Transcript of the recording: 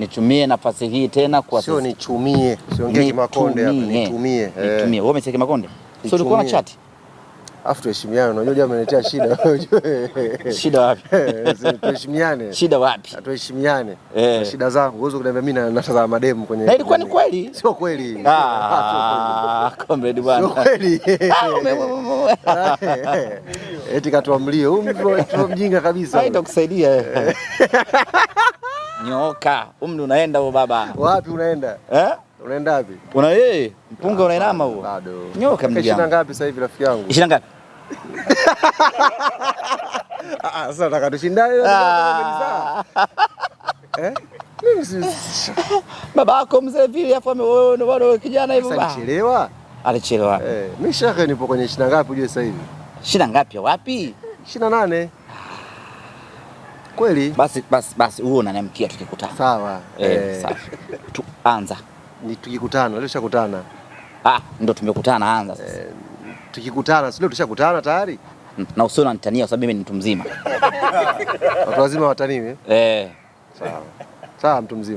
Nitumie nafasi hii tena kwa sio nichumie, siongee Kimakonde hapa, nitumie. Nitumie. Wewe umesema Kimakonde? Sio ulikuwa na chat? Afu tuheshimiane, unajua jamaa ameniletea shida. Shida wapi? Tuheshimiane. Shida wapi? Tuheshimiane. Shida zangu, uwezo kuniambia mimi natazama mademu kwenye. Na ilikuwa ni kweli? Sio kweli. Comrade bwana. Sio kweli. Eti katuamlie, huyu mtu mjinga kabisa. Haitakusaidia. Nyoka, umri unaenda huo baba. Wapi unaenda? Unaenda wapi? Mpunga unainama huo. Bado. Nyoka mjinga. Shida ngapi sasa hivi rafiki yangu? 20 ngapi? Sasa nataka tushindane baba yako mzee vile afu wewe ndo bado kijana hivyo baba. Alichelewa? Alichelewa. Mimi shaka nipo kwenye 20 ngapi ujue sasa hivi? 20 ngapi wapi? 28. Kweli? Basi huo unaniamkia tukikutana. Sawa. Sawa. Tuanza. Ni tukikutana, leo tushakutana. Ndio tumekutana anza sasa. Tukikutana, sio tushakutana tayari? Na usio unanitania kwa sababu mimi ni mtu mzima. Watu wazima wataniwe? Sawa. Sawa mtu mzima.